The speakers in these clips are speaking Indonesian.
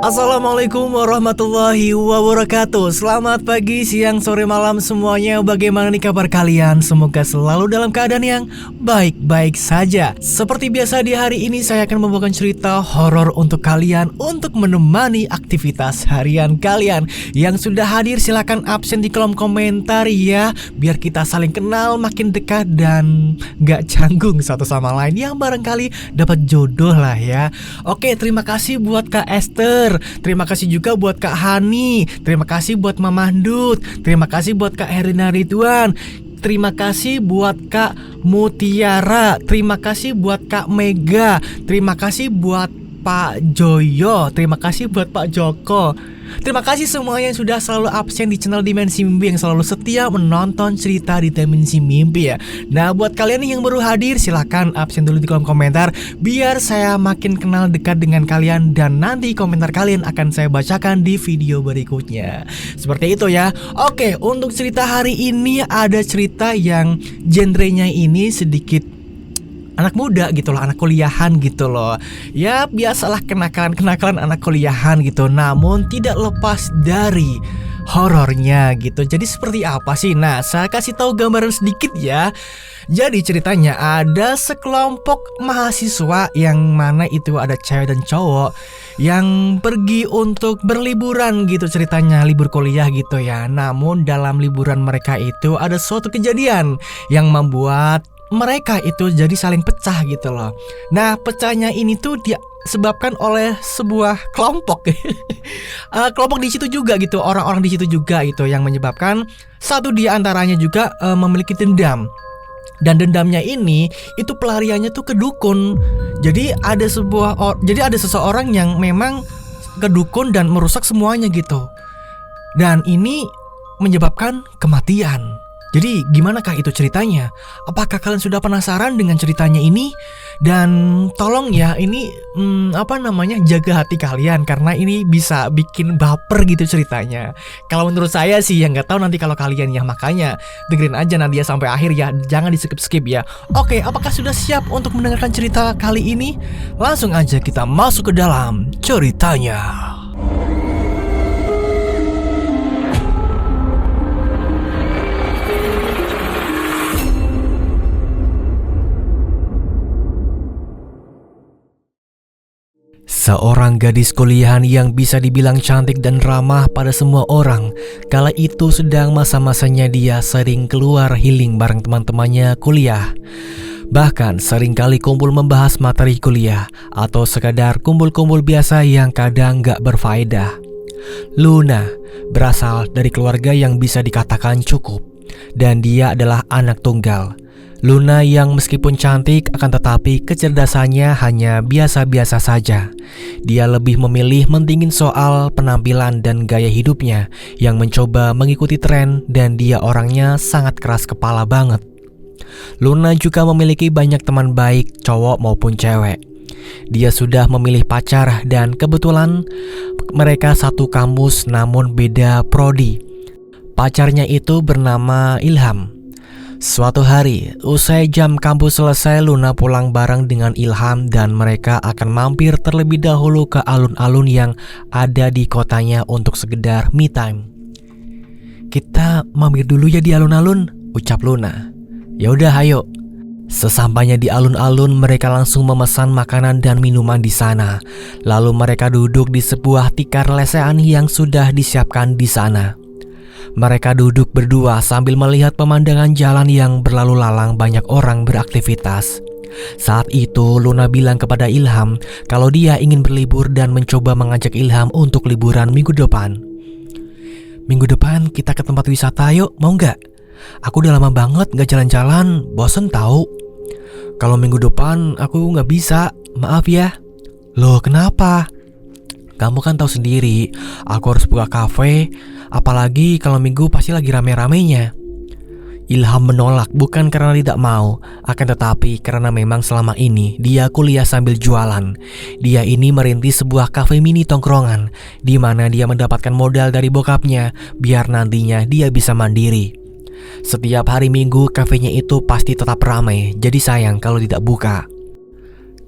Assalamualaikum warahmatullahi wabarakatuh. Selamat pagi, siang, sore, malam semuanya. Bagaimana nih kabar kalian? Semoga selalu dalam keadaan yang baik-baik saja. Seperti biasa di hari ini saya akan membawakan cerita horor untuk kalian, untuk menemani aktivitas harian kalian. Yang sudah hadir silahkan absen di kolom komentar ya, biar kita saling kenal, makin dekat dan gak canggung satu sama lain, yang barangkali dapat jodoh lah ya. Oke, terima kasih buat Kak Esther, terima kasih juga buat Kak Hani, terima kasih buat Mama Dut, terima kasih buat Kak Herina Ridwan, terima kasih buat Kak Mutiara, terima kasih buat Kak Mega, terima kasih buat Pak Joyo, terima kasih buat Pak Joko. Terima kasih semuanya yang sudah selalu absen di channel Dimensi Mimpi, yang selalu setia menonton cerita di Dimensi Mimpi ya. Nah, buat kalian yang baru hadir silahkan absen dulu di kolom komentar, biar saya makin kenal dekat dengan kalian, dan nanti komentar kalian akan saya bacakan di video berikutnya. Seperti itu ya. Oke, untuk cerita hari ini ada cerita yang genrenya ini sedikit anak muda gitu loh, anak kuliahan gitu loh. Ya biasalah kenakalan-kenakalan anak kuliahan gitu, namun tidak lepas dari horornya gitu. Jadi seperti apa sih? Nah, saya kasih tahu gambaran sedikit ya. Jadi ceritanya ada sekelompok mahasiswa yang mana itu ada cewek dan cowok yang pergi untuk berliburan gitu, ceritanya libur kuliah gitu ya. Namun dalam liburan mereka itu ada suatu kejadian yang membuat mereka itu jadi saling pecah gitu loh. Nah, pecahnya ini tuh disebabkan oleh sebuah kelompok. Kelompok di situ juga gitu, orang-orang di situ juga gitu, yang menyebabkan satu di antaranya juga memiliki dendam. Dan dendamnya ini itu pelariannya tuh ke dukun. Jadi ada seseorang yang memang ke dukun dan merusak semuanya gitu. Dan ini menyebabkan kematian. Jadi gimanakah itu ceritanya? Apakah kalian sudah penasaran dengan ceritanya ini? Dan tolong ya, ini jaga hati kalian, karena ini bisa bikin baper gitu ceritanya. Kalau menurut saya sih ya, nggak tahu nanti kalau kalian ya, makanya dengerin aja Nadia sampai akhir ya, jangan di skip ya. Oke, apakah sudah siap untuk mendengarkan cerita kali ini? Langsung aja kita masuk ke dalam ceritanya. Seorang gadis kuliahan yang bisa dibilang cantik dan ramah pada semua orang. Kala itu sedang masa-masanya dia sering keluar healing bareng teman-temannya kuliah. Bahkan seringkali kumpul membahas materi kuliah, atau sekadar kumpul-kumpul biasa yang kadang gak berfaedah. Luna berasal dari keluarga yang bisa dikatakan cukup, dan dia adalah anak tunggal. Luna yang meskipun cantik akan tetapi kecerdasannya hanya biasa-biasa saja. Dia lebih memilih mentingin soal penampilan dan gaya hidupnya yang mencoba mengikuti tren, dan dia orangnya sangat keras kepala banget. Luna juga memiliki banyak teman baik, cowok maupun cewek. Dia sudah memilih pacar dan kebetulan mereka satu kampus namun beda prodi. Pacarnya itu bernama Ilham. Suatu hari, usai jam kampus selesai, Luna pulang bareng dengan Ilham dan mereka akan mampir terlebih dahulu ke alun-alun yang ada di kotanya untuk sekedar me time. Kita mampir dulu ya di alun-alun, ucap Luna. Ya udah, ayo. Sesampainya di alun-alun, mereka langsung memesan makanan dan minuman di sana. Lalu mereka duduk di sebuah tikar lesehan yang sudah disiapkan di sana. Mereka duduk berdua sambil melihat pemandangan jalan yang berlalu lalang banyak orang beraktivitas. Saat itu Luna bilang kepada Ilham kalau dia ingin berlibur dan mencoba mengajak Ilham untuk liburan minggu depan. Minggu depan kita ke tempat wisata yuk, mau gak? Aku udah lama banget gak jalan-jalan, bosen tahu. Kalau minggu depan aku gak bisa, maaf ya. Loh, kenapa? Kamu kan tahu sendiri, aku harus buka kafe, apalagi kalau minggu pasti lagi rame-ramenya. Ilham menolak bukan karena tidak mau, akan tetapi karena memang selama ini dia kuliah sambil jualan. Dia ini merintis sebuah kafe mini tongkrongan, di mana dia mendapatkan modal dari bokapnya, biar nantinya dia bisa mandiri. Setiap hari Minggu kafenya itu pasti tetap ramai, jadi sayang kalau tidak buka.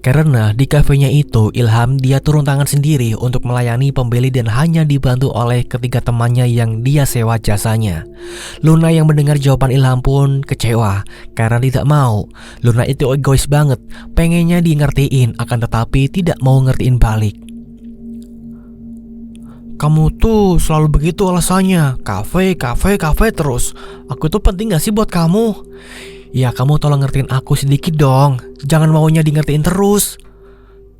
Karena di kafenya itu Ilham dia turun tangan sendiri untuk melayani pembeli dan hanya dibantu oleh ketiga temannya yang dia sewa jasanya. Luna yang mendengar jawaban Ilham pun kecewa karena tidak mau. Luna itu egois banget, pengennya di ngertiin akan tetapi tidak mau ngertiin balik. Kamu tuh selalu begitu alasannya, kafe terus. Aku tuh penting gak sih buat kamu? Ya kamu tolong ngertiin aku sedikit dong. Jangan maunya di ngertiin terus.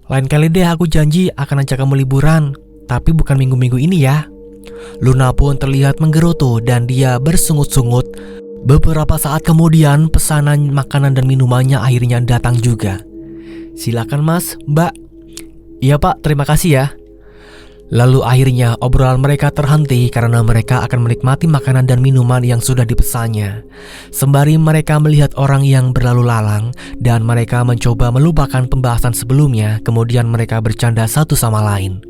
Lain kali deh aku janji akan ajak kamu liburan. Tapi bukan minggu-minggu ini ya. Luna pun terlihat menggerutu dan dia bersungut-sungut. Beberapa saat kemudian pesanan makanan dan minumannya akhirnya datang juga. Silakan mas, mbak. Iya pak, terima kasih ya. Lalu akhirnya obrolan mereka terhenti karena mereka akan menikmati makanan dan minuman yang sudah dipesannya. Sembari mereka melihat orang yang berlalu lalang dan mereka mencoba melupakan pembahasan sebelumnya, kemudian mereka bercanda satu sama lain.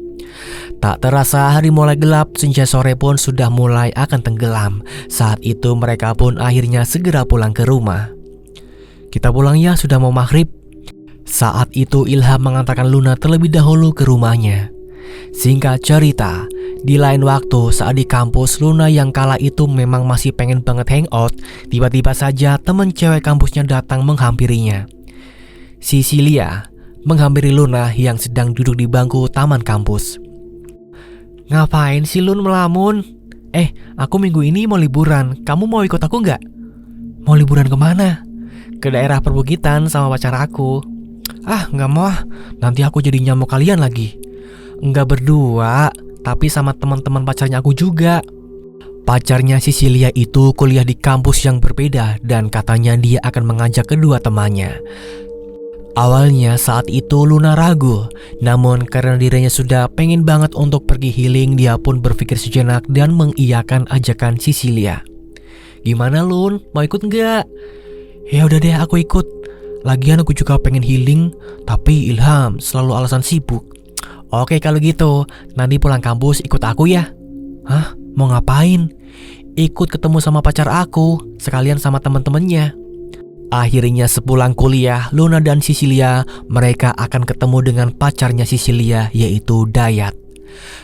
Tak terasa hari mulai gelap, senja sore pun sudah mulai akan tenggelam. Saat itu mereka pun akhirnya segera pulang ke rumah. Kita pulang ya, sudah mau maghrib. Saat itu Ilham mengantarkan Luna terlebih dahulu ke rumahnya. Singkat cerita, di lain waktu saat di kampus, Luna yang kala itu memang masih pengen banget hangout. Tiba-tiba saja teman cewek kampusnya datang menghampirinya. Cecilia menghampiri Luna yang sedang duduk di bangku taman kampus. Ngapain sih Lun melamun? Aku minggu ini mau liburan, kamu mau ikut aku nggak? Mau liburan kemana? Ke daerah perbukitan sama pacar aku. Nggak mau ah, nanti aku jadi nyamuk kalian lagi. Enggak berdua, tapi sama teman-teman pacarnya aku juga. Pacarnya Cecilia itu kuliah di kampus yang berbeda dan katanya dia akan mengajak kedua temannya. Awalnya saat itu Luna ragu, namun karena dirinya sudah pengen banget untuk pergi healing, dia pun berpikir sejenak dan mengiyakan ajakan Cecilia. Gimana Lun, mau ikut nggak? Ya udah deh aku ikut. Lagian aku juga pengen healing, tapi Ilham selalu alasan sibuk. Oke kalau gitu, nanti pulang kampus ikut aku ya. Hah? Mau ngapain? Ikut ketemu sama pacar aku, sekalian sama teman-temannya. Akhirnya sepulang kuliah, Luna dan Cecilia, mereka akan ketemu dengan pacarnya Cecilia, yaitu Dayat.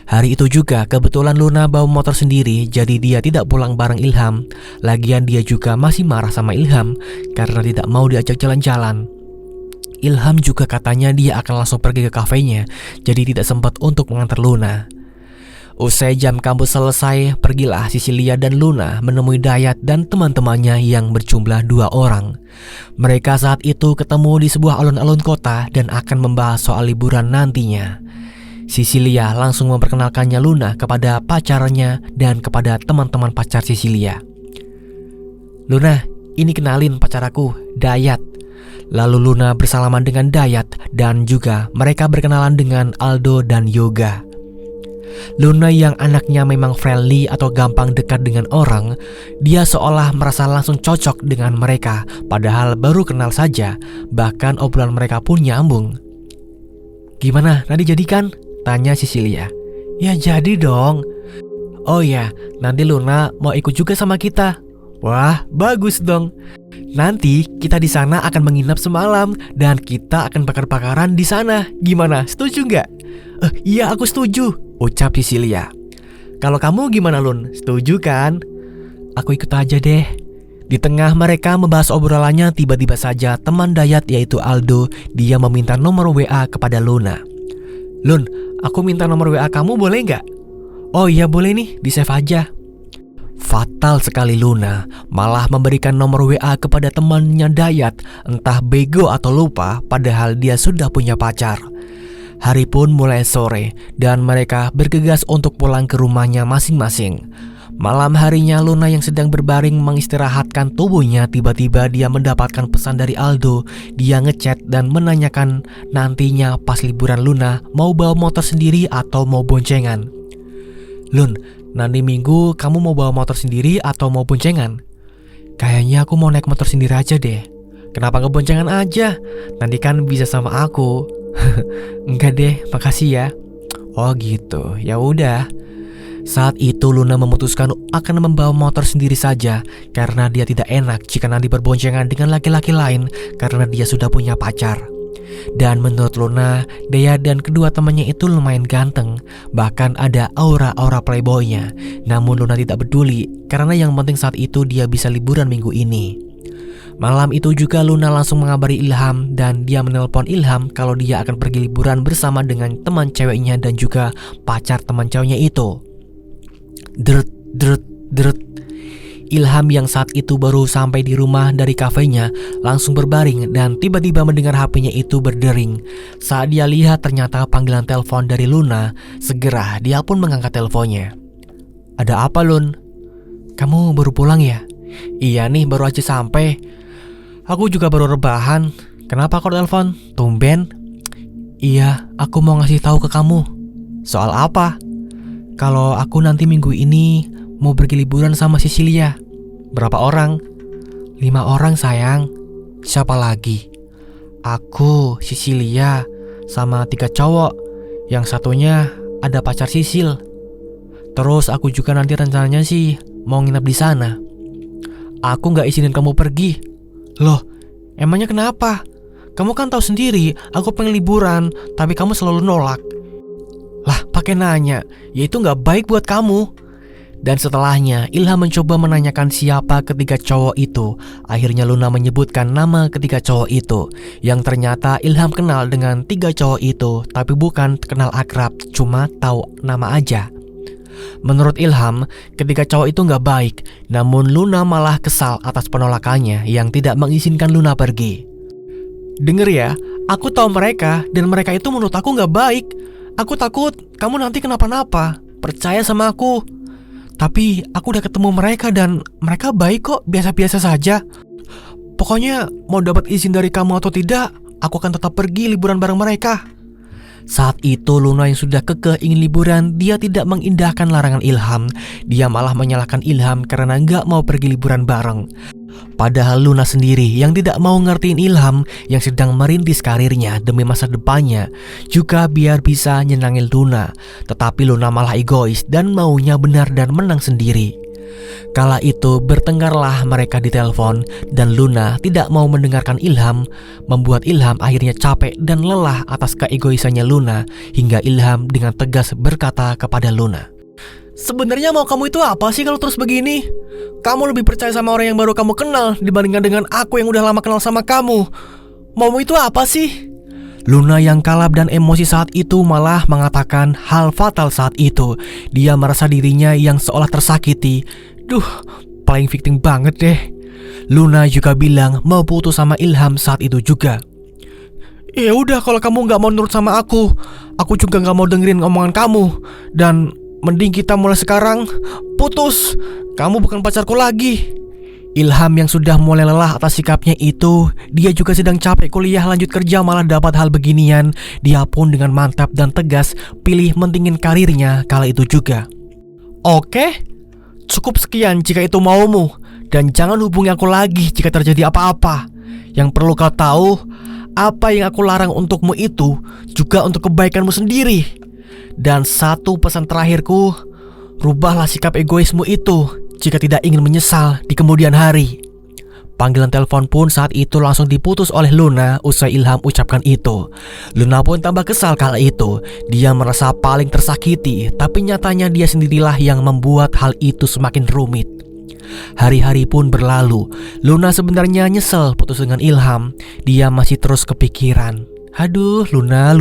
Hari itu juga kebetulan Luna bawa motor sendiri, jadi dia tidak pulang bareng Ilham. Lagian dia juga masih marah sama Ilham karena tidak mau diajak jalan-jalan. Ilham juga katanya dia akan langsung pergi ke kafenya, jadi tidak sempat untuk mengantar Luna. Usai jam kampus selesai, pergilah Cecilia dan Luna menemui Dayat dan teman-temannya yang berjumlah 2 orang. Mereka saat itu ketemu di sebuah alun-alun kota dan akan membahas soal liburan nantinya. Cecilia langsung memperkenalkannya Luna kepada pacarnya dan kepada teman-teman pacar Cecilia. Luna, ini kenalin pacar aku, Dayat. Lalu Luna bersalaman dengan Dayat dan juga mereka berkenalan dengan Aldo dan Yoga. Luna yang anaknya memang friendly atau gampang dekat dengan orang, dia seolah merasa langsung cocok dengan mereka padahal baru kenal saja, bahkan obrolan mereka pun nyambung. Gimana, nanti jadikan? Tanya Cecilia. Ya jadi dong. Oh ya, nanti Luna mau ikut juga sama kita. Wah, bagus dong. Nanti kita di sana akan menginap semalam dan kita akan bakar-bakaran di sana. Gimana? Setuju nggak? Iya, aku setuju, ucap Cecilia. Kalau kamu gimana Lun? Setuju kan? Aku ikut aja deh. Di tengah mereka membahas obrolannya, tiba-tiba saja teman Dayat yaitu Aldo, dia meminta nomor WA kepada Luna. Lun, aku minta nomor WA kamu boleh nggak? Oh iya boleh nih, di save aja. Fatal sekali Luna malah memberikan nomor WA kepada temannya Dayat, entah bego atau lupa padahal dia sudah punya pacar. Hari pun mulai sore dan mereka bergegas untuk pulang ke rumahnya masing-masing. Malam harinya Luna yang sedang berbaring mengistirahatkan tubuhnya, tiba-tiba dia mendapatkan pesan dari Aldo. Dia ngechat dan menanyakan nantinya pas liburan Luna mau bawa motor sendiri atau mau boncengan. Lun, nanti minggu kamu mau bawa motor sendiri atau mau boncengan? Kayaknya aku mau naik motor sendiri aja deh. Kenapa nggak boncengan aja? Nanti kan bisa sama aku. Enggak deh, makasih ya. Oh gitu, ya udah. Saat itu Luna memutuskan akan membawa motor sendiri saja karena dia tidak enak jika nanti berboncengan dengan laki-laki lain karena dia sudah punya pacar. Dan menurut Luna, Dea dan kedua temannya itu lumayan ganteng, bahkan ada aura-aura playboynya. Namun Luna tidak peduli, karena yang penting saat itu dia bisa liburan minggu ini. Malam itu juga Luna langsung mengabari Ilham dan dia menelpon Ilham kalau dia akan pergi liburan bersama dengan teman ceweknya dan juga pacar teman ceweknya itu. Deret, deret, deret. Ilham yang saat itu baru sampai di rumah dari kafenya langsung berbaring dan tiba-tiba mendengar HP-nya itu berdering. Saat dia lihat ternyata panggilan telepon dari Luna, segera dia pun mengangkat teleponnya. Ada apa, Lun? Kamu baru pulang ya? Iya nih, baru aja sampai. Aku juga baru rebahan. Kenapa kau telepon? Tumben? Iya, aku mau ngasih tahu ke kamu. Soal apa? Kalau aku nanti minggu ini mau pergi liburan sama Sisilia. Berapa orang? 5 orang sayang. Siapa lagi? Aku, Sisilia, sama 3 cowok. Yang satunya ada pacar Sisil. Terus aku juga nanti rencananya sih mau nginep di sana. Aku gak izinin kamu pergi. Loh, emangnya kenapa? Kamu kan tahu sendiri aku pengen liburan, tapi kamu selalu nolak. Lah, pakai nanya, ya itu gak baik buat kamu. Dan setelahnya Ilham mencoba menanyakan siapa ketiga cowok itu. Akhirnya Luna menyebutkan nama ketiga cowok itu, yang ternyata Ilham kenal dengan 3 cowok itu, tapi bukan kenal akrab, cuma tahu nama aja. Menurut Ilham, ketiga cowok itu gak baik. Namun Luna malah kesal atas penolakannya yang tidak mengizinkan Luna pergi. Denger ya, aku tahu mereka dan mereka itu menurut aku gak baik. Aku takut kamu nanti kenapa-napa. Percaya sama aku. Tapi aku udah ketemu mereka dan mereka baik kok, biasa-biasa saja. Pokoknya mau dapat izin dari kamu atau tidak, aku akan tetap pergi liburan bareng mereka. Saat itu Luna yang sudah kekeh ingin liburan, dia tidak mengindahkan larangan Ilham. Dia malah menyalahkan Ilham karena gak mau pergi liburan bareng. Padahal Luna sendiri yang tidak mau ngertiin Ilham yang sedang merintis karirnya demi masa depannya, juga biar bisa nyenangin Luna. Tetapi Luna malah egois dan maunya benar dan menang sendiri. Kala itu bertengkarlah mereka di telepon dan Luna tidak mau mendengarkan Ilham, membuat Ilham akhirnya capek dan lelah atas keegoisannya Luna, hingga Ilham dengan tegas berkata kepada Luna, "Sebenarnya mau kamu itu apa sih kalau terus begini? Kamu lebih percaya sama orang yang baru kamu kenal dibandingkan dengan aku yang udah lama kenal sama kamu. Maumu itu apa sih?" Luna yang kalap dan emosi saat itu malah mengatakan hal fatal saat itu. Dia merasa dirinya yang seolah tersakiti. Duh, paling victim banget deh. Luna juga bilang mau putus sama Ilham saat itu juga. Ya udah, kalau kamu gak mau nurut sama aku juga gak mau dengerin omongan kamu. Dan mending kita mulai sekarang putus. Kamu bukan pacarku lagi. Ilham yang sudah mulai lelah atas sikapnya itu, dia juga sedang capek kuliah lanjut kerja malah dapat hal beginian. Dia pun dengan mantap dan tegas pilih mentingin karirnya kala itu juga. Oke, cukup sekian jika itu maumu. Dan jangan hubungi aku lagi jika terjadi apa-apa. Yang perlu kau tahu, apa yang aku larang untukmu itu juga untuk kebaikanmu sendiri. Dan satu pesan terakhirku, rubahlah sikap egoismu itu jika tidak ingin menyesal di kemudian hari. Panggilan telepon pun saat itu langsung diputus oleh Luna usai Ilham ucapkan itu. Luna pun tambah kesal kala itu. Dia merasa paling tersakiti, tapi nyatanya dia sendirilah yang membuat hal itu semakin rumit. Hari-hari pun berlalu. Luna sebenarnya nyesel putus dengan Ilham. Dia masih terus kepikiran. Aduh, Luna.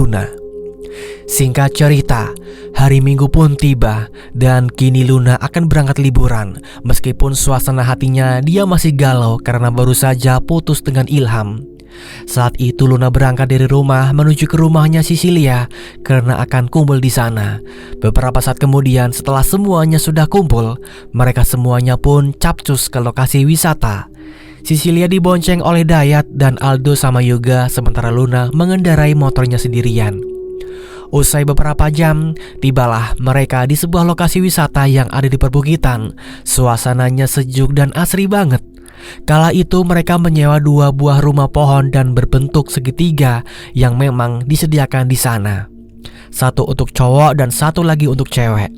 Singkat cerita, hari Minggu pun tiba dan kini Luna akan berangkat liburan. Meskipun suasana hatinya dia masih galau karena baru saja putus dengan Ilham. Saat itu Luna berangkat dari rumah menuju ke rumahnya Sisilia karena akan kumpul di sana. Beberapa saat kemudian setelah semuanya sudah kumpul, mereka semuanya pun capcus ke lokasi wisata. Sisilia dibonceng oleh Dayat dan Aldo sama Yoga, sementara Luna mengendarai motornya sendirian. Usai beberapa jam, tibalah mereka di sebuah lokasi wisata yang ada di perbukitan. Suasananya sejuk dan asri banget. Kala itu mereka menyewa 2 buah rumah pohon dan berbentuk segitiga yang memang disediakan di sana. Satu untuk cowok dan satu lagi untuk cewek.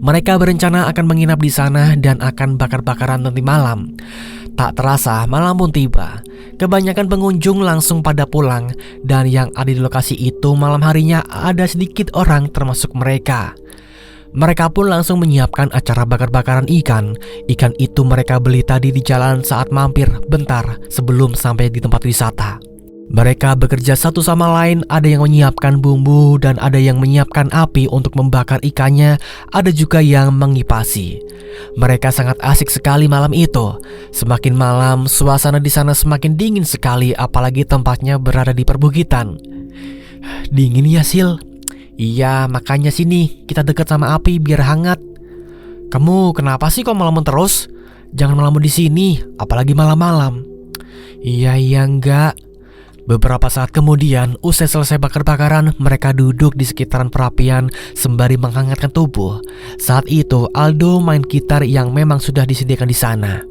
Mereka berencana akan menginap di sana dan akan bakar-bakaran nanti malam. Tak terasa malam pun tiba. Kebanyakan pengunjung langsung pada pulang, dan yang ada di lokasi itu malam harinya ada sedikit orang termasuk mereka. Mereka pun langsung menyiapkan acara bakar-bakaran ikan. Ikan itu mereka beli tadi di jalan saat mampir bentar sebelum sampai di tempat wisata. Mereka bekerja satu sama lain, ada yang menyiapkan bumbu dan ada yang menyiapkan api untuk membakar ikannya, ada juga yang mengipasi. Mereka sangat asik sekali malam itu. Semakin malam, suasana di sana semakin dingin sekali, apalagi tempatnya berada di perbukitan. Dingin ya, Sil? Iya, makanya sini kita dekat sama api biar hangat. Kamu kenapa sih kok malaman terus? Jangan malaman di sini, apalagi malam-malam. Iya enggak. Beberapa saat kemudian, usai selesai bakar-bakaran, mereka duduk di sekitaran perapian sembari menghangatkan tubuh. Saat itu, Aldo main gitar yang memang sudah disediakan di sana.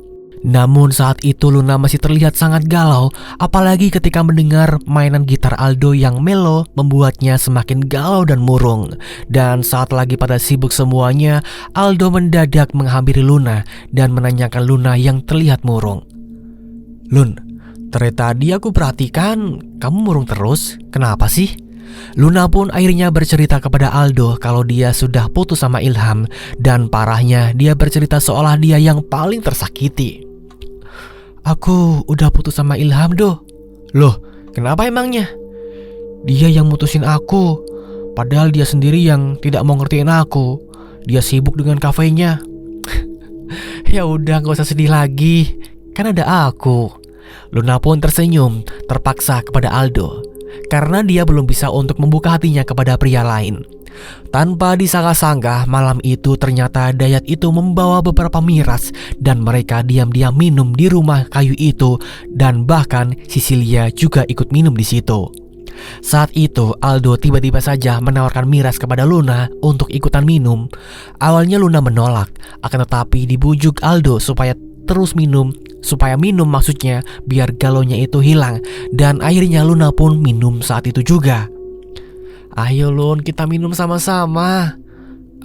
Namun saat itu Luna masih terlihat sangat galau, apalagi ketika mendengar mainan gitar Aldo yang melo membuatnya semakin galau dan murung. Dan saat lagi pada sibuk semuanya, Aldo mendadak menghampiri Luna dan menanyakan Luna yang terlihat murung. Lun, dari tadi aku perhatikan kamu murung terus, kenapa sih? Luna pun akhirnya bercerita kepada Aldo kalau dia sudah putus sama Ilham. Dan parahnya dia bercerita seolah dia yang paling tersakiti. Aku udah putus sama Ilham, Do. Loh, kenapa emangnya? Dia yang mutusin aku, padahal dia sendiri yang tidak mau ngertiin aku. Dia sibuk dengan kafenya. Ya udah, gak usah sedih lagi, kan ada aku. Luna pun tersenyum terpaksa kepada Aldo karena dia belum bisa untuk membuka hatinya kepada pria lain. Tanpa disangka-sangka, malam itu ternyata Dayat itu membawa beberapa miras dan mereka diam-diam minum di rumah kayu itu, dan bahkan Sisilia juga ikut minum di situ. Saat itu Aldo tiba-tiba saja menawarkan miras kepada Luna untuk ikutan minum. Awalnya Luna menolak, akan tetapi dibujuk Aldo supaya terus minum, maksudnya biar galonya itu hilang. Dan akhirnya Luna pun minum saat itu juga. Ayo Lun, kita minum sama-sama.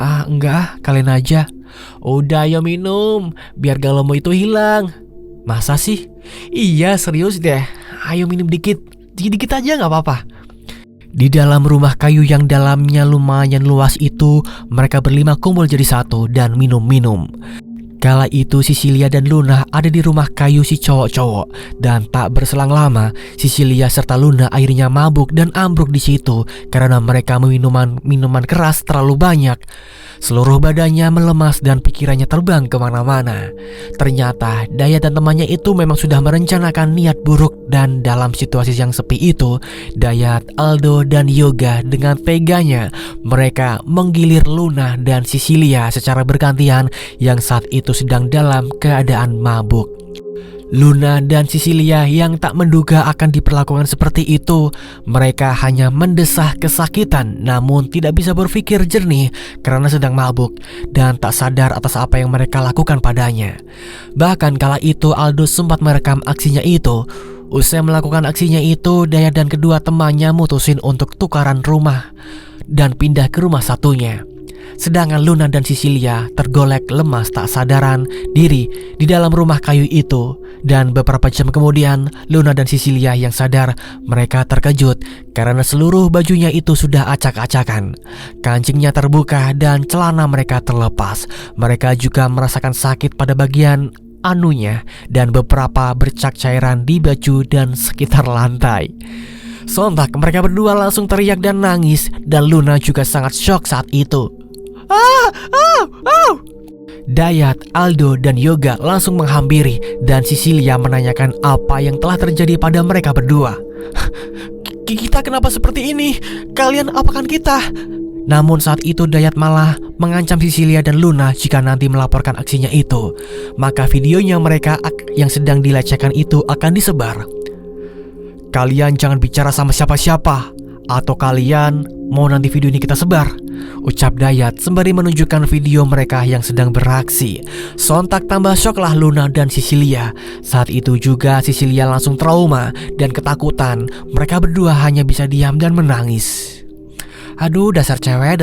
Enggak, kalian aja. Udah ayo minum, biar galomu itu hilang. Masa sih? Iya serius deh, ayo minum dikit aja gak apa-apa. Di dalam rumah kayu yang dalamnya lumayan luas itu, mereka berlima kumpul jadi satu dan minum-minum. Kala itu Sisilia dan Luna ada di rumah kayu si cowok-cowok, dan tak berselang lama Sisilia serta Luna akhirnya mabuk dan ambruk di situ karena mereka minuman keras terlalu banyak. Seluruh badannya melemas dan pikirannya terbang kemana-mana. Ternyata Dayat dan temannya itu memang sudah merencanakan niat buruk, dan dalam situasi yang sepi itu, Dayat, Aldo, dan Yoga dengan teganya mereka menggilir Luna dan Sisilia secara bergantian yang saat itu sedang dalam keadaan mabuk. Luna dan Sisilia yang tak menduga akan diperlakukan seperti itu. Mereka hanya mendesah kesakitan, namun tidak bisa berpikir jernih karena sedang mabuk dan tak sadar atas apa yang mereka lakukan padanya. Bahkan kala itu Aldo sempat merekam aksinya itu. Usai melakukan aksinya itu, Dayat dan kedua temannya mutusin untuk tukaran rumah dan pindah ke rumah satunya. Sedangkan Luna dan Sisilia tergolek lemas tak sadaran diri di dalam rumah kayu itu. Dan beberapa jam kemudian, Luna dan Sisilia yang sadar, mereka terkejut karena seluruh bajunya itu sudah acak-acakan. Kancingnya terbuka dan celana mereka terlepas. Mereka juga merasakan sakit pada bagian anunya dan beberapa bercak cairan di baju dan sekitar lantai. Sontak mereka berdua langsung teriak dan nangis, dan Luna juga sangat syok saat itu. Dayat, Aldo, dan Yoga langsung menghampiri, dan Sisilia menanyakan apa yang telah terjadi pada mereka berdua. Kita kenapa seperti ini? Kalian apakan kita? Namun saat itu Dayat malah mengancam Sisilia dan Luna jika nanti melaporkan aksinya itu, maka videonya mereka yang sedang dilecehkan itu akan disebar. Kalian jangan bicara sama siapa-siapa, atau kalian mau nanti video ini kita sebar, ucap Dayat sembari menunjukkan video mereka yang sedang beraksi. Sontak tambah syoklah Luna dan Sisilia. Saat itu juga Sisilia langsung trauma dan ketakutan. Mereka berdua hanya bisa diam dan menangis. Aduh, dasar cewek.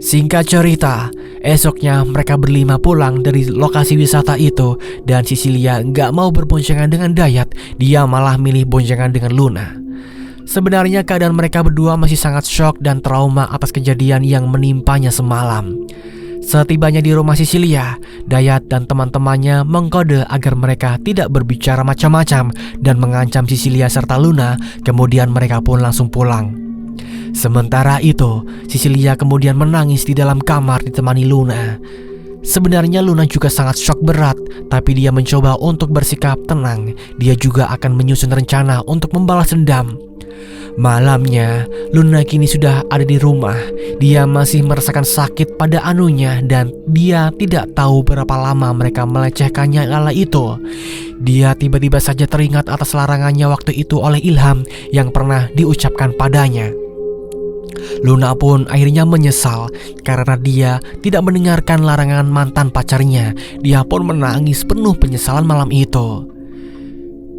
Singkat cerita, esoknya mereka berlima pulang dari lokasi wisata itu dan Cecilia nggak mau berboncengan dengan Dayat, dia malah milih boncengan dengan Luna. Sebenarnya keadaan mereka berdua masih sangat syok dan trauma atas kejadian yang menimpanya semalam. Setibanya di rumah Cecilia, Dayat dan teman-temannya mengkode agar mereka tidak berbicara macam-macam dan mengancam Cecilia serta Luna, kemudian mereka pun langsung pulang. Sementara itu, Cecilia kemudian menangis di dalam kamar ditemani Luna. Sebenarnya Luna juga sangat syok berat, tapi dia mencoba untuk bersikap tenang. Dia juga akan menyusun rencana untuk membalas dendam. Malamnya, Luna kini sudah ada di rumah. Dia masih merasakan sakit pada anunya dan dia tidak tahu berapa lama mereka melecehkannya kala itu. Dia tiba-tiba saja teringat atas larangannya waktu itu oleh Ilham yang pernah diucapkan padanya. Luna pun akhirnya menyesal karena dia tidak mendengarkan larangan mantan pacarnya. Dia pun menangis penuh penyesalan malam itu.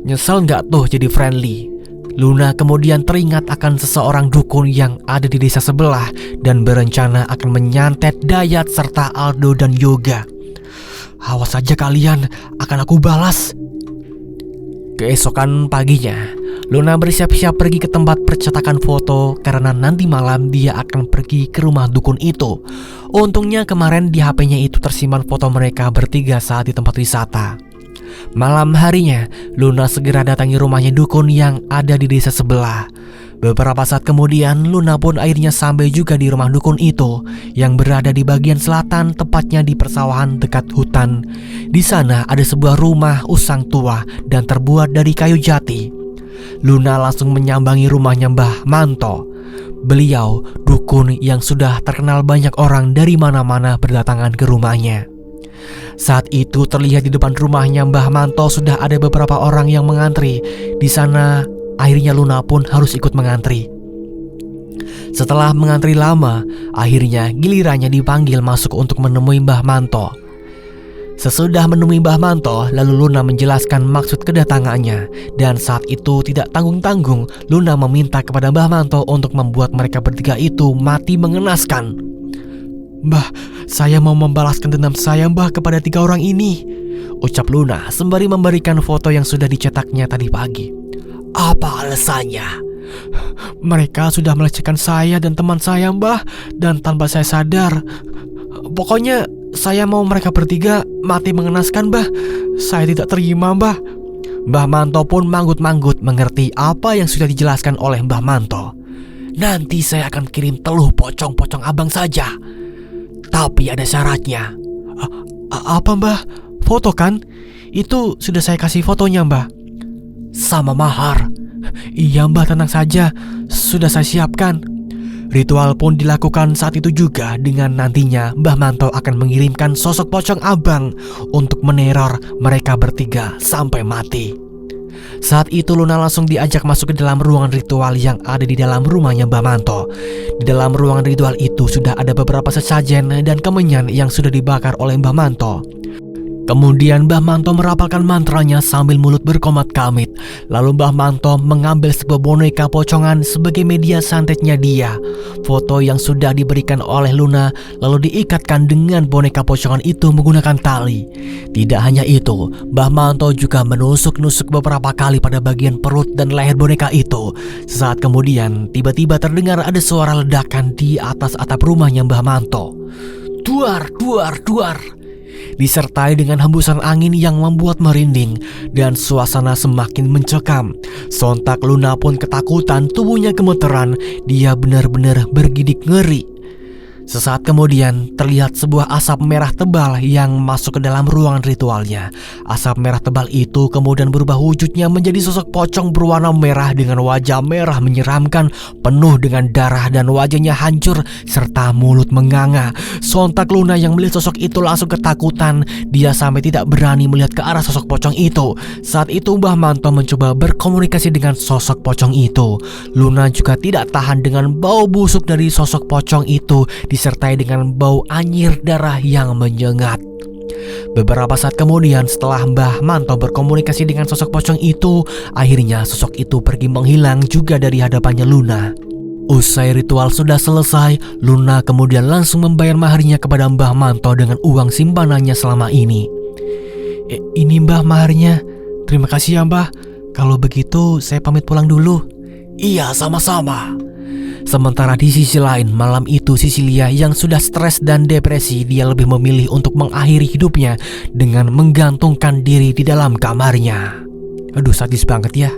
Nyesel nggak tuh jadi friendly? Luna kemudian teringat akan seseorang dukun yang ada di desa sebelah dan berencana akan menyantet Dayat serta Aldo dan Yoga. Awas aja kalian, akan aku balas. Keesokan paginya, Luna bersiap-siap pergi ke tempat percetakan foto karena nanti malam dia akan pergi ke rumah dukun itu. Untungnya kemarin di HP-nya itu tersimpan foto mereka bertiga saat di tempat wisata. Malam harinya, Luna segera datangi rumahnya dukun yang ada di desa sebelah. Beberapa saat kemudian, Luna pun akhirnya sampai juga di rumah dukun itu yang berada di bagian selatan, tepatnya di persawahan dekat hutan. Di sana ada sebuah rumah usang tua dan terbuat dari kayu jati. Luna langsung menyambangi rumahnya Mbah Manto. Beliau dukun yang sudah terkenal banyak orang dari mana-mana berdatangan ke rumahnya. Saat itu terlihat di depan rumahnya Mbah Manto sudah ada beberapa orang yang mengantri. Di sana akhirnya Luna pun harus ikut mengantri. Setelah mengantri lama, akhirnya gilirannya dipanggil masuk untuk menemui Mbah Manto. Sesudah menemui Mbah Manto, lalu Luna menjelaskan maksud kedatangannya. Dan saat itu tidak tanggung-tanggung, Luna meminta kepada Mbah Manto untuk membuat mereka bertiga itu mati mengenaskan. "Mbah, saya mau membalaskan dendam saya Mbah kepada 3 orang ini," ucap Luna sembari memberikan foto yang sudah dicetaknya tadi pagi. "Apa alasannya?" "Mereka sudah melecehkan saya dan teman saya Mbah, dan tanpa saya sadar. Pokoknya saya mau mereka bertiga mati mengenaskan Mbah. Saya tidak terima Mbah." Mbah Manto pun manggut-manggut mengerti apa yang sudah dijelaskan oleh Mbah Manto. "Nanti saya akan kirim teluh pocong-pocong abang saja. Tapi ada syaratnya." Apa Mbah? Foto kan? Itu sudah saya kasih fotonya Mbah." "Sama mahar." "Iya Mbah, tenang saja, sudah saya siapkan." Ritual pun dilakukan saat itu juga dengan nantinya Mbah Manto akan mengirimkan sosok pocong abang untuk meneror mereka bertiga sampai mati. Saat itu Luna langsung diajak masuk ke dalam ruangan ritual yang ada di dalam rumahnya Mbah Manto. Di dalam ruangan ritual itu sudah ada beberapa sesajen dan kemenyan yang sudah dibakar oleh Mbah Manto. Kemudian Mbah Manto merapalkan mantranya sambil mulut berkomat kamit. Lalu Mbah Manto mengambil sebuah boneka pocongan sebagai media santetnya dia. Foto yang sudah diberikan oleh Luna lalu diikatkan dengan boneka pocongan itu menggunakan tali. Tidak hanya itu, Mbah Manto juga menusuk-nusuk beberapa kali pada bagian perut dan leher boneka itu. Sesaat kemudian tiba-tiba terdengar ada suara ledakan di atas atap rumahnya Mbah Manto. Duar, duar, duar, disertai dengan hembusan angin yang membuat merinding dan suasana semakin mencekam. Sontak Luna pun ketakutan, tubuhnya gemeteran, dia benar-benar bergidik ngeri. Sesaat kemudian terlihat sebuah asap merah tebal yang masuk ke dalam ruangan ritualnya. Asap merah tebal itu kemudian berubah wujudnya menjadi sosok pocong berwarna merah dengan wajah merah menyeramkan, penuh dengan darah dan wajahnya hancur serta mulut menganga. Sontak Luna yang melihat sosok itu langsung ketakutan. Dia sampai tidak berani melihat ke arah sosok pocong itu. Saat itu Mbah Manto mencoba berkomunikasi dengan sosok pocong itu. Luna juga tidak tahan dengan bau busuk dari sosok pocong itu disertai dengan bau anyir darah yang menyengat. Beberapa saat kemudian setelah Mbah Manto berkomunikasi dengan sosok pocong itu, akhirnya sosok itu pergi menghilang juga dari hadapannya Luna. Usai ritual sudah selesai, Luna kemudian langsung membayar maharnya kepada Mbah Manto dengan uang simpanannya selama ini. Ini Mbah maharnya. Terima kasih ya Mbah. Kalau begitu saya pamit pulang dulu. Iya, sama-sama. Sementara di sisi lain, malam itu Cecilia yang sudah stres dan depresi, dia lebih memilih untuk mengakhiri hidupnya dengan menggantungkan diri di dalam kamarnya. Aduh, sadis banget ya.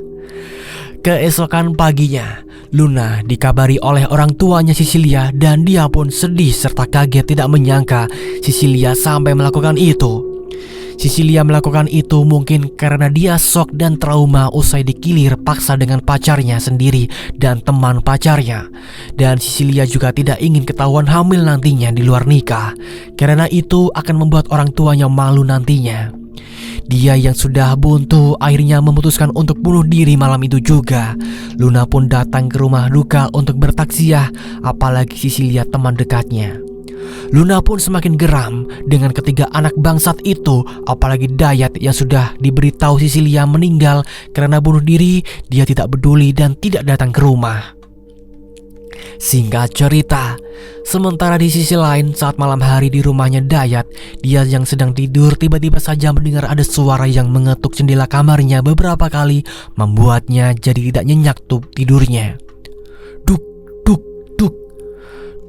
Keesokan paginya, Luna dikabari oleh orang tuanya Cecilia dan dia pun sedih serta kaget tidak menyangka Cecilia sampai melakukan itu. Cecilia melakukan itu mungkin karena dia shock dan trauma usai dikilir paksa dengan pacarnya sendiri dan teman pacarnya. Dan Cecilia juga tidak ingin ketahuan hamil nantinya di luar nikah, karena itu akan membuat orang tuanya malu nantinya. Dia yang sudah buntu akhirnya memutuskan untuk bunuh diri malam itu juga. Luna pun datang ke rumah duka untuk bertaksiah, apalagi Cecilia teman dekatnya. Luna pun semakin geram dengan ketiga anak bangsat itu, apalagi Dayat yang sudah diberitahu Cecilia meninggal karena bunuh diri. Dia tidak peduli dan tidak datang ke rumah. Singkat cerita, sementara di sisi lain saat malam hari di rumahnya Dayat, dia yang sedang tidur tiba-tiba saja mendengar ada suara yang mengetuk jendela kamarnya beberapa kali, membuatnya jadi tidak nyenyak tidurnya. Duk, duk, duk.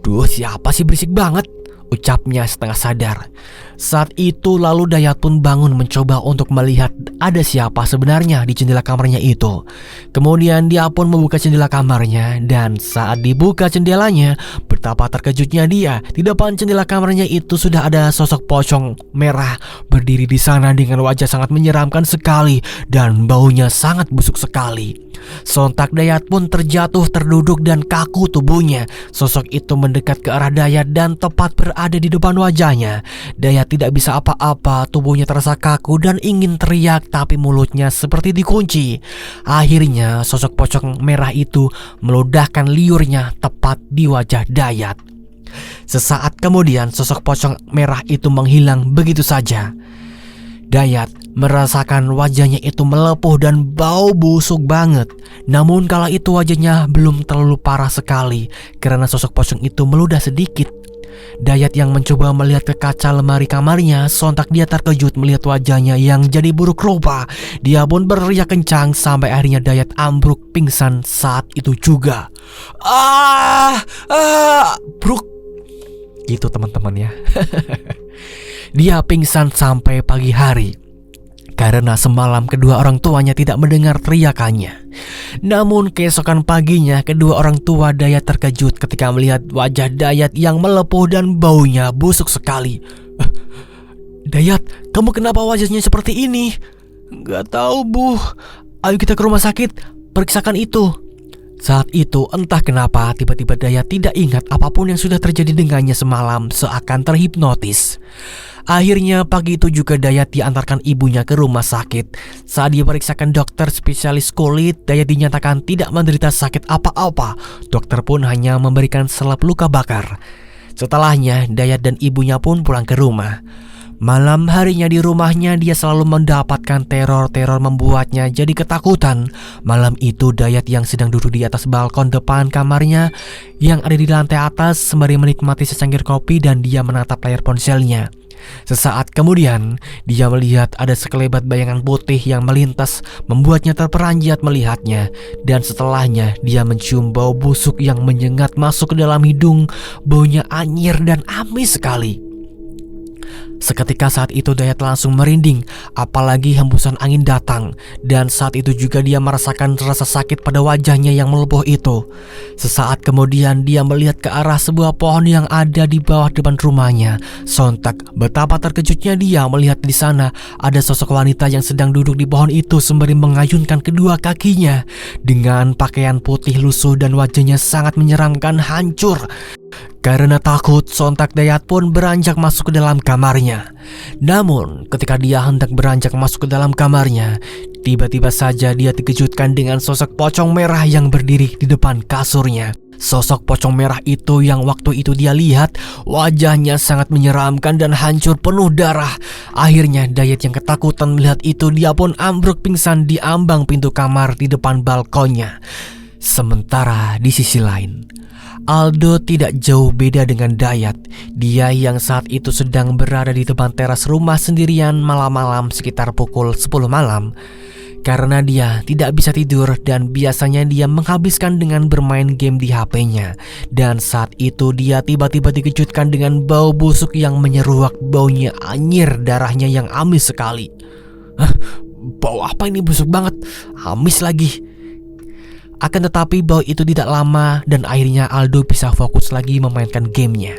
Duh, siapa sih berisik banget? Ucapnya setengah sadar. Saat itu lalu Dayat pun bangun mencoba untuk melihat ada siapa sebenarnya di jendela kamarnya itu. Kemudian dia pun membuka jendela kamarnya, dan saat dibuka jendelanya, betapa terkejutnya dia. Di depan jendela kamarnya itu sudah ada sosok pocong merah berdiri di sana dengan wajah sangat menyeramkan sekali dan baunya sangat busuk sekali. Sontak Dayat pun terjatuh terduduk dan kaku tubuhnya. Sosok itu mendekat ke arah Dayat dan tepat berada di depan wajahnya. Dayat tidak bisa apa-apa, tubuhnya terasa kaku dan ingin teriak tapi mulutnya seperti dikunci. Akhirnya sosok pocong merah itu meludahkan liurnya tepat di wajah Dayat. Sesaat kemudian sosok pocong merah itu menghilang begitu saja. Dayat merasakan wajahnya itu melepuh dan bau busuk banget. Namun kala itu wajahnya belum terlalu parah sekali karena sosok pocong itu meludah sedikit. Dayat yang mencoba melihat ke kaca lemari kamarnya, sontak dia terkejut melihat wajahnya yang jadi buruk rupa. Dia pun berteriak kencang sampai akhirnya Dayat ambruk pingsan saat itu juga. Bruk. Gitu teman-teman ya. Dia pingsan sampai pagi hari karena semalam kedua orang tuanya tidak mendengar teriakannya. Namun keesokan paginya kedua orang tua Dayat terkejut ketika melihat wajah Dayat yang melepuh dan baunya busuk sekali. Dayat, kamu kenapa wajahnya seperti ini? Gak tahu Bu. Ayo kita ke rumah sakit, periksakan itu. Saat itu entah kenapa tiba-tiba Dayat tidak ingat apapun yang sudah terjadi dengannya semalam, seakan terhipnotis. Akhirnya pagi itu juga Dayat diantarkan ibunya ke rumah sakit. Saat diperiksakan dokter spesialis kulit, Dayat dinyatakan tidak menderita sakit apa-apa. Dokter pun hanya memberikan selap luka bakar. Setelahnya Dayat dan ibunya pun pulang ke rumah. Malam harinya di rumahnya dia selalu mendapatkan teror-teror membuatnya jadi ketakutan. Malam itu Dayat yang sedang duduk di atas balkon depan kamarnya yang ada di lantai atas sembari menikmati secangkir kopi dan dia menatap layar ponselnya. Sesaat kemudian dia melihat ada sekelebat bayangan putih yang melintas, membuatnya terperanjat melihatnya. Dan setelahnya dia mencium bau busuk yang menyengat masuk ke dalam hidung. Baunya anyir dan amis sekali. Seketika saat itu Dayat langsung merinding, apalagi hembusan angin datang. Dan saat itu juga dia merasakan rasa sakit pada wajahnya yang melepuh itu. Sesaat kemudian dia melihat ke arah sebuah pohon yang ada di bawah depan rumahnya. Sontak betapa terkejutnya dia melihat di sana ada sosok wanita yang sedang duduk di pohon itu sembari mengayunkan kedua kakinya dengan pakaian putih lusuh dan wajahnya sangat menyeramkan hancur. Karena takut, sontak Dayat pun beranjak masuk ke dalam kamarnya. Namun, ketika dia hendak beranjak masuk ke dalam kamarnya, tiba-tiba saja dia dikejutkan dengan sosok pocong merah yang berdiri di depan kasurnya. Sosok pocong merah itu yang waktu itu dia lihat, wajahnya sangat menyeramkan dan hancur penuh darah. Akhirnya Dayat yang ketakutan melihat itu, dia pun ambruk pingsan di ambang pintu kamar di depan balkonnya. Sementara di sisi lain, Aldo tidak jauh beda dengan Dayat. Dia yang saat itu sedang berada di depan teras rumah sendirian malam-malam sekitar pukul 10 malam. Karena dia tidak bisa tidur dan biasanya dia menghabiskan dengan bermain game di HP-nya. Dan saat itu dia tiba-tiba dikejutkan dengan bau busuk yang menyeruak, baunya anyir, darahnya yang amis sekali. Hah? Bau apa ini, busuk banget, amis lagi. Akan tetapi bau itu tidak lama dan akhirnya Aldo bisa fokus lagi memainkan gamenya.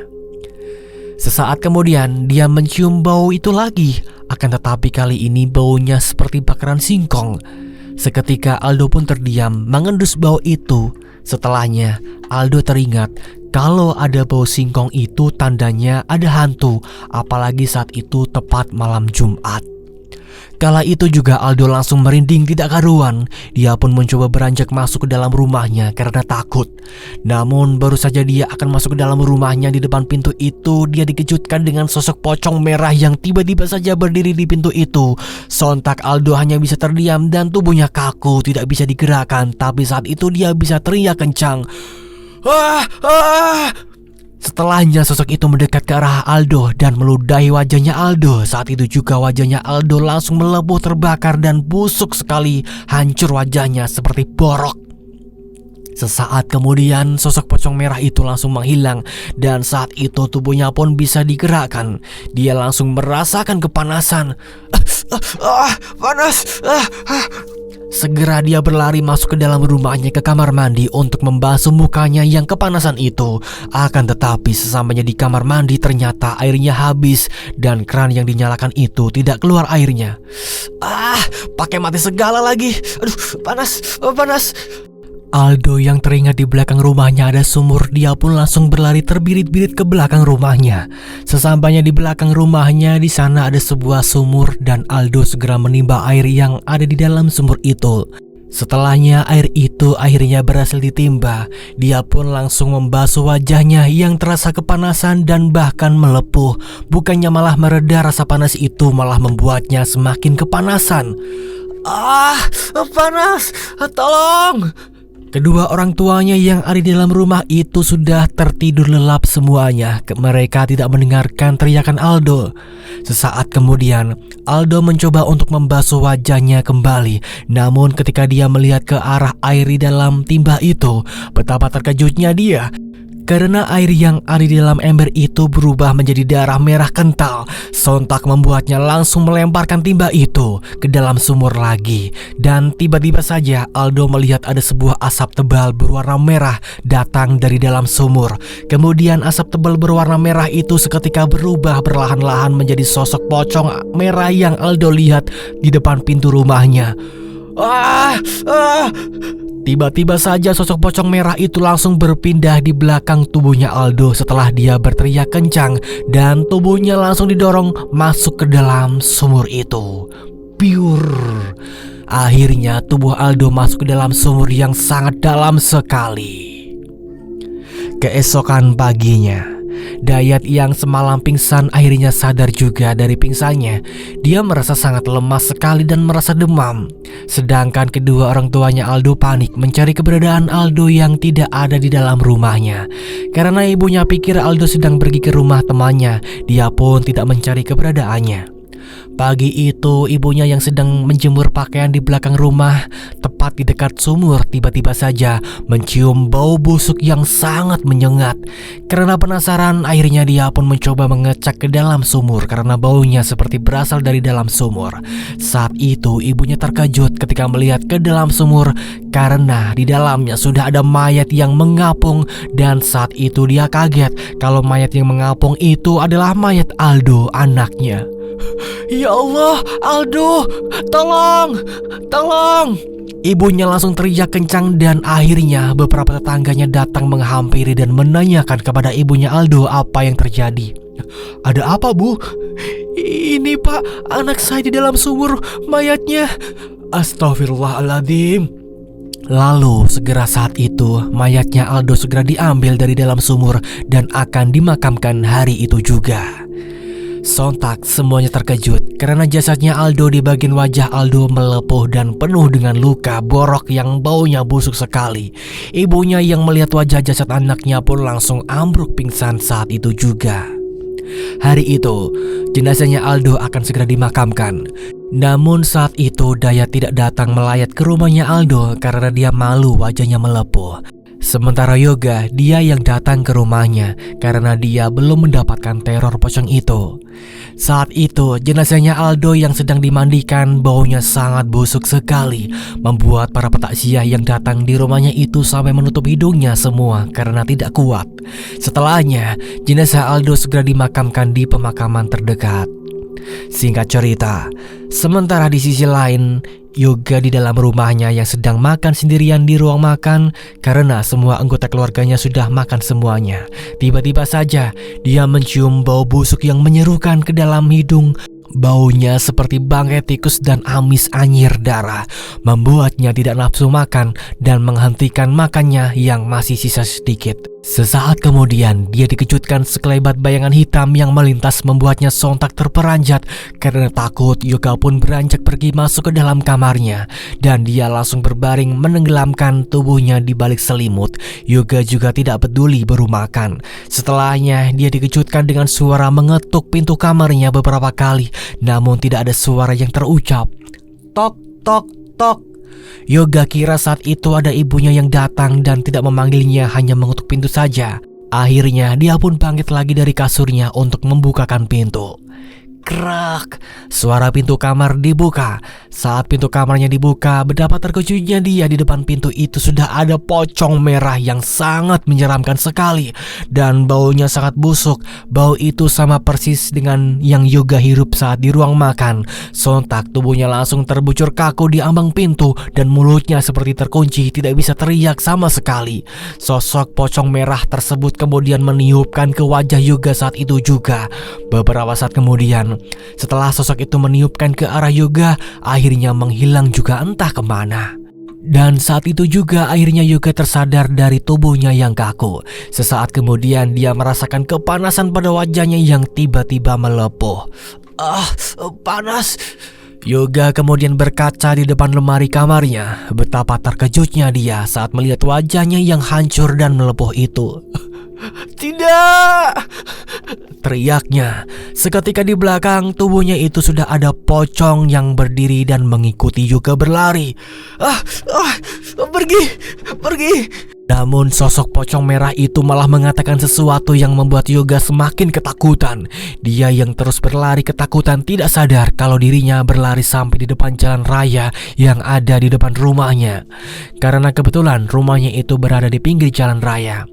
Sesaat kemudian dia mencium bau itu lagi. Akan tetapi kali ini baunya seperti bakaran singkong. Seketika Aldo pun terdiam mengendus bau itu. Setelahnya Aldo teringat kalau ada bau singkong itu tandanya ada hantu. Apalagi saat itu tepat malam Jumat. Kala itu juga Aldo langsung merinding tidak karuan. Dia pun mencoba beranjak masuk ke dalam rumahnya karena takut. Namun baru saja dia akan masuk ke dalam rumahnya, di depan pintu itu dia dikejutkan dengan sosok pocong merah yang tiba-tiba saja berdiri di pintu itu. Sontak Aldo hanya bisa terdiam dan tubuhnya kaku, tidak bisa digerakkan. Tapi saat itu dia bisa teriak kencang. Ah! Ah! Setelahnya sosok itu mendekat ke arah Aldo dan meludahi wajahnya Aldo. Saat itu juga wajahnya Aldo langsung melepuh, terbakar dan busuk sekali. Hancur wajahnya seperti borok. Sesaat kemudian sosok pocong merah itu langsung menghilang. Dan saat itu tubuhnya pun bisa digerakkan. Dia langsung merasakan kepanasan. Panas. Segera dia berlari masuk ke dalam rumahnya ke kamar mandi untuk membasuh mukanya yang kepanasan itu. Akan tetapi sesampainya di kamar mandi ternyata airnya habis dan keran yang dinyalakan itu tidak keluar airnya. Pakai mati segala lagi. Aduh, panas. Aldo yang teringat di belakang rumahnya ada sumur, dia pun langsung berlari terbirit-birit ke belakang rumahnya. Sesampainya di belakang rumahnya, di sana ada sebuah sumur dan Aldo segera menimba air yang ada di dalam sumur itu. Setelahnya air itu akhirnya berhasil ditimba. Dia pun langsung membasuh wajahnya yang terasa kepanasan dan bahkan melepuh. Bukannya malah mereda rasa panas itu, malah membuatnya semakin kepanasan. Panas, tolong. Kedua orang tuanya yang ada di dalam rumah itu sudah tertidur lelap semuanya. Mereka tidak mendengarkan teriakan Aldo. Sesaat kemudian Aldo mencoba untuk membasuh wajahnya kembali. Namun ketika dia melihat ke arah air di dalam timba itu, betapa terkejutnya dia. Karena air yang ada di dalam ember itu berubah menjadi darah merah kental. Sontak membuatnya langsung melemparkan timba itu ke dalam sumur lagi. Dan tiba-tiba saja Aldo melihat ada sebuah asap tebal berwarna merah datang dari dalam sumur. Kemudian asap tebal berwarna merah itu seketika berubah perlahan-lahan menjadi sosok pocong merah yang Aldo lihat di depan pintu rumahnya. Tiba-tiba saja sosok pocong merah itu langsung berpindah di belakang tubuhnya Aldo setelah dia berteriak kencang dan tubuhnya langsung didorong masuk ke dalam sumur itu. Piur. Akhirnya tubuh Aldo masuk ke dalam sumur yang sangat dalam sekali. Keesokan paginya, Dayat yang semalam pingsan akhirnya sadar juga dari pingsannya. Dia merasa sangat lemas sekali dan merasa demam. Sedangkan kedua orang tuanya Aldo panik mencari keberadaan Aldo yang tidak ada di dalam rumahnya. Karena ibunya pikir Aldo sedang pergi ke rumah temannya, dia pun tidak mencari keberadaannya. Pagi itu ibunya yang sedang menjemur pakaian di belakang rumah, tepat di dekat sumur, tiba-tiba saja mencium bau busuk yang sangat menyengat. Karena penasaran, akhirnya dia pun mencoba mengecek ke dalam sumur karena baunya seperti berasal dari dalam sumur. Saat itu ibunya terkejut ketika melihat ke dalam sumur karena di dalamnya sudah ada mayat yang mengapung. Dan saat itu dia kaget kalau mayat yang mengapung itu adalah mayat Aldo, anaknya. Ya Allah, Aldo, tolong. Ibunya langsung teriak kencang dan akhirnya beberapa tetangganya datang menghampiri dan menanyakan kepada ibunya Aldo apa yang terjadi. Ada apa, Bu? Ini, Pak, anak saya di dalam sumur, mayatnya. Astagfirullahaladzim. Lalu segera saat itu mayatnya Aldo segera diambil dari dalam sumur dan akan dimakamkan hari itu juga. Sontak semuanya terkejut karena jasadnya Aldo di bagian wajah Aldo melepuh dan penuh dengan luka borok yang baunya busuk sekali. Ibunya yang melihat wajah jasad anaknya pun langsung ambruk pingsan saat itu juga. Hari itu, jenazahnya Aldo akan segera dimakamkan. Namun saat itu Dayat tidak datang melayat ke rumahnya Aldo karena dia malu wajahnya melepuh. Sementara Yoga, dia yang datang ke rumahnya karena dia belum mendapatkan teror pocong itu. Saat itu, jenazahnya Aldo yang sedang dimandikan baunya sangat busuk sekali, membuat para petakziah yang datang di rumahnya itu sampai menutup hidungnya semua karena tidak kuat. Setelahnya, jenazah Aldo segera dimakamkan di pemakaman terdekat. Singkat cerita, sementara di sisi lain, Yoga di dalam rumahnya yang sedang makan sendirian di ruang makan karena semua anggota keluarganya sudah makan semuanya. Tiba-tiba saja dia mencium bau busuk yang menyerukan ke dalam hidung. Baunya seperti bangkai tikus dan amis anyir darah, membuatnya tidak nafsu makan dan menghentikan makannya yang masih sisa sedikit. Sesaat kemudian dia dikejutkan sekelebat bayangan hitam yang melintas membuatnya sontak terperanjat. Karena takut, Yoga pun beranjak pergi masuk ke dalam kamarnya dan dia langsung berbaring menenggelamkan tubuhnya di balik selimut. Yoga juga tidak peduli baru makan. Setelahnya dia dikejutkan dengan suara mengetuk pintu kamarnya beberapa kali, namun tidak ada suara yang terucap. Tok, tok, tok. Yoga kira saat itu ada ibunya yang datang dan tidak memanggilnya, hanya mengetuk pintu saja. Akhirnya dia pun bangkit lagi dari kasurnya untuk membukakan pintu. Krak, suara pintu kamar dibuka. Saat pintu kamarnya dibuka, betapa terkejutnya dia. Di depan pintu itu sudah ada pocong merah yang sangat menyeramkan sekali dan baunya sangat busuk. Bau itu sama persis dengan yang Yoga hirup saat di ruang makan. Sontak tubuhnya langsung terbujur kaku di ambang pintu dan mulutnya seperti terkunci, tidak bisa teriak sama sekali. Sosok pocong merah tersebut kemudian meniupkan ke wajah Yoga saat itu juga. Beberapa saat kemudian, setelah sosok itu meniupkan ke arah Yoga, akhirnya menghilang juga entah kemana. Dan saat itu juga akhirnya Yoga tersadar dari tubuhnya yang kaku. Sesaat kemudian dia merasakan kepanasan pada wajahnya yang tiba-tiba melepuh. Panas. Yoga kemudian berkaca di depan lemari kamarnya. Betapa terkejutnya dia saat melihat wajahnya yang hancur dan melepuh itu. Tidak! Teriaknya. Seketika di belakang tubuhnya itu sudah ada pocong yang berdiri dan mengikuti Yoga berlari. Pergi. Namun sosok pocong merah itu malah mengatakan sesuatu yang membuat Yoga semakin ketakutan. Dia yang terus berlari ketakutan tidak sadar kalau dirinya berlari sampai di depan jalan raya yang ada di depan rumahnya. Karena kebetulan rumahnya itu berada di pinggir jalan raya.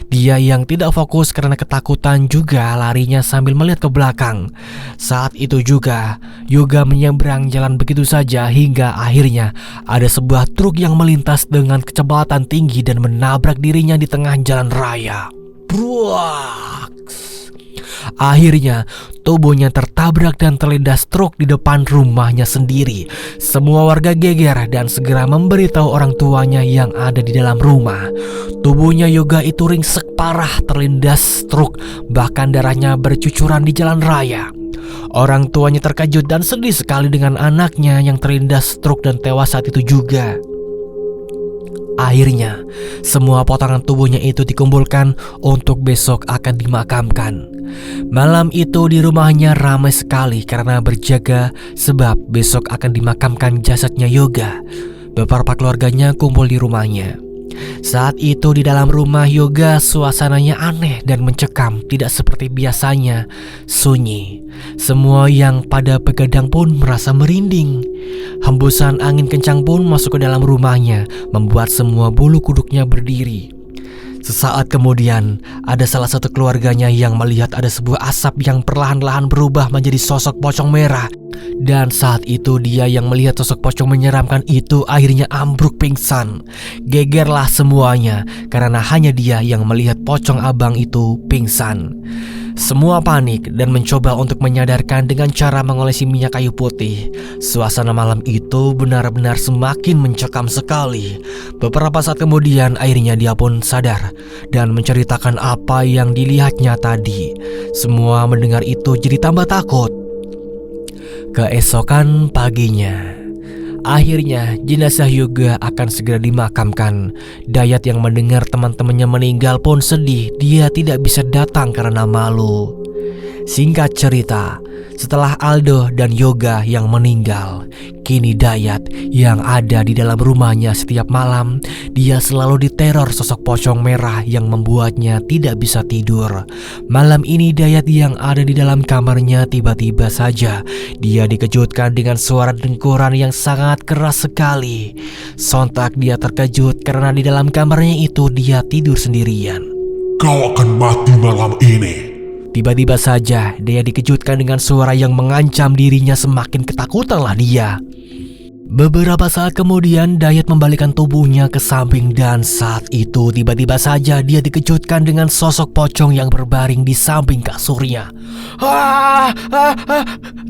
Dia yang tidak fokus karena ketakutan juga larinya sambil melihat ke belakang. Saat itu juga Yoga menyeberang jalan begitu saja hingga akhirnya ada sebuah truk yang melintas dengan kecepatan tinggi dan menabrak dirinya di tengah jalan raya. Bruaks. Akhirnya tubuhnya tertabrak dan terlindas truk di depan rumahnya sendiri. Semua warga geger dan segera memberitahu orang tuanya yang ada di dalam rumah. Tubuhnya Yoga itu ringsek parah terlindas truk, bahkan darahnya bercucuran di jalan raya. Orang tuanya terkejut dan sedih sekali dengan anaknya yang terlindas truk dan tewas saat itu juga. Akhirnya, semua potongan tubuhnya itu dikumpulkan untuk besok akan dimakamkan. Malam itu di rumahnya ramai sekali karena berjaga sebab besok akan dimakamkan jasadnya Yoga. Beberapa keluarganya kumpul di rumahnya. Saat itu di dalam rumah Yoga suasananya aneh dan mencekam, tidak seperti biasanya, sunyi. Semua yang pada begadang pun merasa merinding. Hembusan angin kencang pun masuk ke dalam rumahnya, membuat semua bulu kuduknya berdiri. Sesaat kemudian, ada salah satu keluarganya yang melihat ada sebuah asap yang perlahan-lahan berubah menjadi sosok pocong merah. Dan saat itu dia yang melihat sosok pocong menyeramkan itu akhirnya ambruk pingsan. Gegerlah semuanya karena hanya dia yang melihat pocong abang itu pingsan. Semua panik dan mencoba untuk menyadarkan dengan cara mengolesi minyak kayu putih. Suasana malam itu benar-benar semakin mencekam sekali. Beberapa saat kemudian akhirnya dia pun sadar dan menceritakan apa yang dilihatnya tadi. Semua mendengar itu jadi tambah takut. Keesokan paginya, akhirnya jenazah Yoga akan segera dimakamkan. Dayat yang mendengar teman-temannya meninggal pun sedih. Dia tidak bisa datang karena malu. Singkat cerita, setelah Aldo dan Yoga yang meninggal, kini Dayat yang ada di dalam rumahnya setiap malam. Dia selalu diteror sosok pocong merah yang membuatnya tidak bisa tidur. Malam ini Dayat yang ada di dalam kamarnya tiba-tiba saja dia dikejutkan dengan suara dengkuran yang sangat keras sekali. Sontak dia terkejut karena di dalam kamarnya itu dia tidur sendirian. Kau akan mati malam ini. Tiba-tiba saja dia dikejutkan dengan suara yang mengancam dirinya. Semakin ketakutanlah dia. Beberapa saat kemudian Dayat membalikkan tubuhnya ke samping dan saat itu tiba-tiba saja dia dikejutkan dengan sosok pocong yang berbaring di samping kasurnya.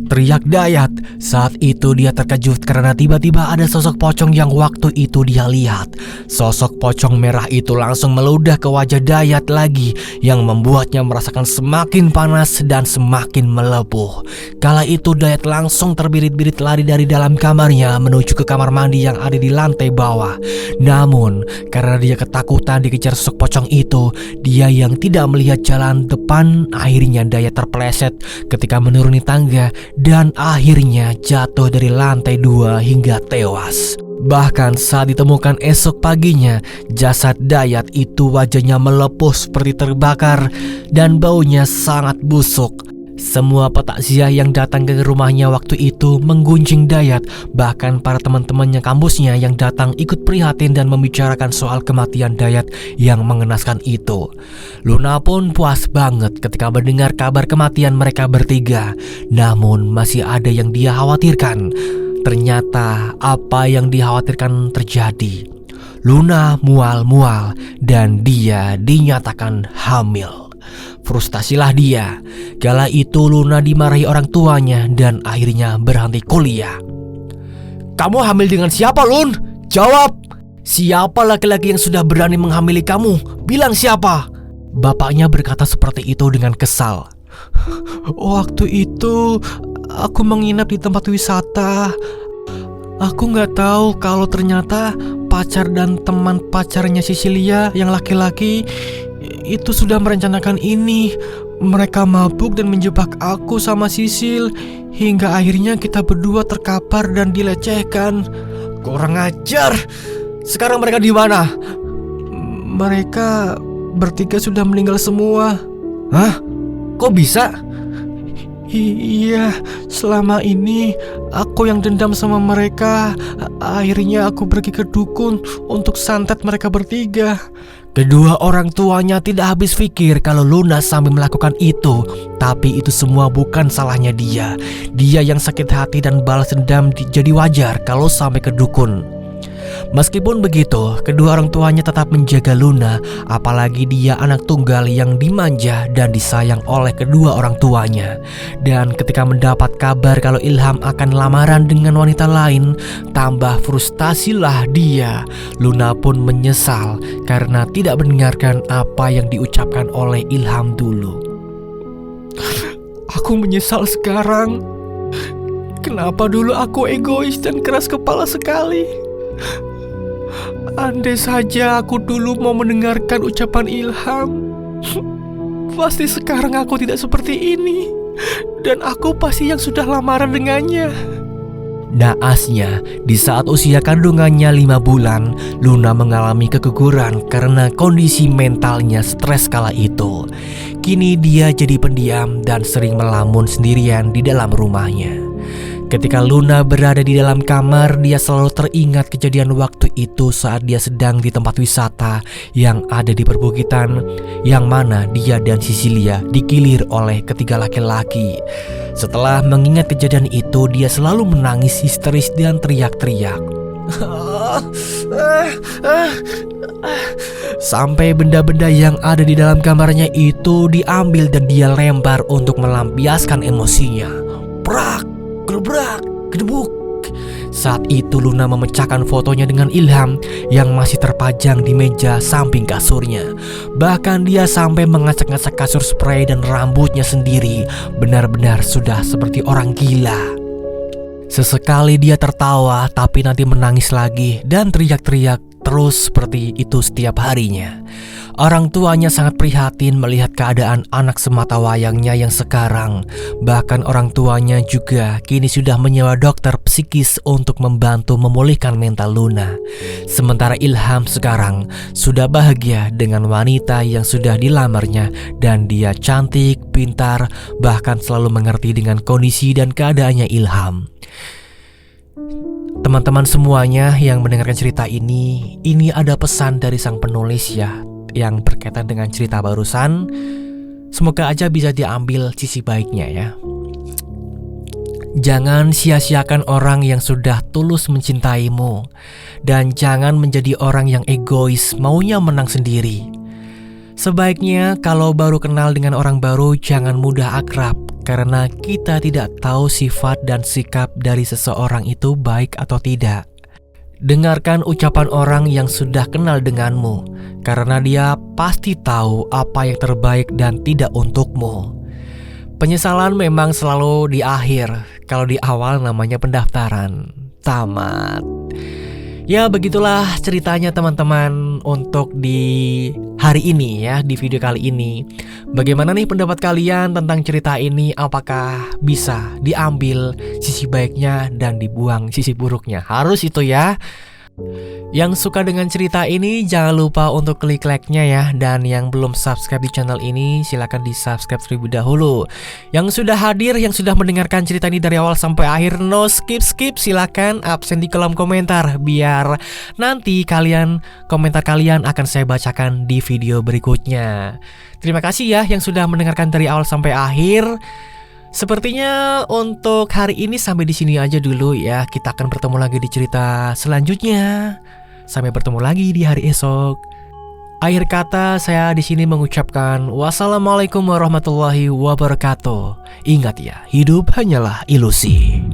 Teriak Dayat. Saat itu dia terkejut karena tiba-tiba ada sosok pocong yang waktu itu dia lihat. Sosok pocong merah itu langsung meludah ke wajah Dayat lagi yang membuatnya merasakan semakin panas dan semakin melepuh. Kala itu Dayat langsung terbirit-birit lari dari dalam kamarnya menuju ke kamar mandi yang ada di lantai bawah. Namun karena dia ketakutan dikejar sosok pocong itu, dia yang tidak melihat jalan depan, akhirnya Dayat terpeleset ketika menuruni tangga dan akhirnya jatuh dari lantai 2 hingga tewas. Bahkan saat ditemukan esok paginya, jasad Dayat itu wajahnya melepuh seperti terbakar dan baunya sangat busuk. Semua petakziah yang datang ke rumahnya waktu itu menggunjing Dayat. Bahkan para teman-temannya kampusnya yang datang ikut prihatin dan membicarakan soal kematian Dayat yang mengenaskan itu. Luna pun puas banget ketika mendengar kabar kematian mereka bertiga. Namun masih ada yang dia khawatirkan. Ternyata apa yang dikhawatirkan terjadi. Luna mual-mual dan dia dinyatakan hamil. Frustasilah dia. Kala itu Luna dimarahi orang tuanya dan akhirnya berhenti kuliah. "Kamu hamil dengan siapa, Lun? Jawab! Siapa laki-laki yang sudah berani menghamili kamu? Bilang siapa?" Bapaknya berkata seperti itu dengan kesal. "Waktu itu aku menginap di tempat wisata. Aku gak tahu kalau ternyata pacar dan teman pacarnya Cecilia yang laki-laki itu sudah merencanakan ini. Mereka mabuk dan menjebak aku sama Sisil hingga akhirnya kita berdua terkapar dan dilecehkan." "Kurang ajar. Sekarang mereka di mana?" "Mereka bertiga sudah meninggal semua." "Hah? Kok bisa?" "Iya, selama ini aku yang dendam sama mereka. Akhirnya aku pergi ke dukun untuk santet mereka bertiga." Kedua orang tuanya tidak habis pikir kalau Luna sambil melakukan itu. Tapi itu semua bukan salahnya dia. Dia yang sakit hati dan balas dendam jadi wajar kalau sampai ke dukun. Meskipun begitu, kedua orang tuanya tetap menjaga Luna. Apalagi dia anak tunggal yang dimanja dan disayang oleh kedua orang tuanya. Dan ketika mendapat kabar kalau Ilham akan lamaran dengan wanita lain, tambah frustasilah dia. Luna pun menyesal karena tidak mendengarkan apa yang diucapkan oleh Ilham dulu. "Aku menyesal sekarang. Kenapa dulu aku egois dan keras kepala sekali? Andai saja aku dulu mau mendengarkan ucapan Ilham, pasti sekarang aku tidak seperti ini. Dan aku pasti yang sudah lamaran dengannya." Naasnya, di saat usia kandungannya 5 bulan, Luna mengalami keguguran karena kondisi mentalnya stres kala itu. Kini dia jadi pendiam dan sering melamun sendirian di dalam rumahnya. Ketika Luna berada di dalam kamar, dia selalu teringat kejadian waktu itu saat dia sedang di tempat wisata yang ada di perbukitan, yang mana dia dan Cecilia digilir oleh ketiga laki-laki. Setelah mengingat kejadian itu, dia selalu menangis histeris dan teriak-teriak. Sampai benda-benda yang ada di dalam kamarnya itu diambil dan dia lempar untuk melampiaskan emosinya. Prak, gelebrak, gedebuk. Saat itu Luna memecahkan fotonya dengan Ilham yang masih terpajang di meja samping kasurnya. Bahkan dia sampai mengacak-ngacak kasur spray dan rambutnya sendiri. Benar-benar sudah seperti orang gila. Sesekali dia tertawa tapi nanti menangis lagi dan teriak-teriak terus seperti itu setiap harinya. Orang tuanya sangat prihatin melihat keadaan anak sematawayangnya yang sekarang. Bahkan orang tuanya juga kini sudah menyewa dokter psikis untuk membantu memulihkan mental Luna. Sementara Ilham sekarang sudah bahagia dengan wanita yang sudah dilamarnya dan dia cantik, pintar, bahkan selalu mengerti dengan kondisi dan keadaannya Ilham. Teman-teman semuanya yang mendengarkan cerita ini ada pesan dari sang penulis ya, yang berkaitan dengan cerita barusan. Semoga aja bisa diambil sisi baiknya ya. Jangan sia-siakan orang yang sudah tulus mencintaimu. Dan jangan menjadi orang yang egois, maunya menang sendiri. Sebaiknya kalau baru kenal dengan orang baru jangan mudah akrab, karena kita tidak tahu sifat dan sikap dari seseorang itu baik atau tidak. Dengarkan ucapan orang yang sudah kenal denganmu, karena dia pasti tahu apa yang terbaik dan tidak untukmu. Penyesalan memang selalu di akhir, kalau di awal namanya pendaftaran. Tamat. Ya begitulah ceritanya teman-teman untuk di hari ini ya, di video kali ini. Bagaimana nih pendapat kalian tentang cerita ini? Apakah bisa diambil sisi baiknya dan dibuang sisi buruknya? Harus itu ya. Yang suka dengan cerita ini jangan lupa untuk klik like-nya ya. Dan yang belum subscribe di channel ini silahkan di subscribe terlebih dahulu. Yang sudah hadir, yang sudah mendengarkan cerita ini dari awal sampai akhir, no skip silahkan absen di kolom komentar. Biar nanti komentar kalian akan saya bacakan di video berikutnya. Terima kasih ya yang sudah mendengarkan dari awal sampai akhir. Sepertinya untuk hari ini sampai di sini aja dulu ya. Kita akan bertemu lagi di cerita selanjutnya. Sampai bertemu lagi di hari esok. Akhir kata saya di sini mengucapkan wassalamualaikum warahmatullahi wabarakatuh. Ingat ya, hidup hanyalah ilusi.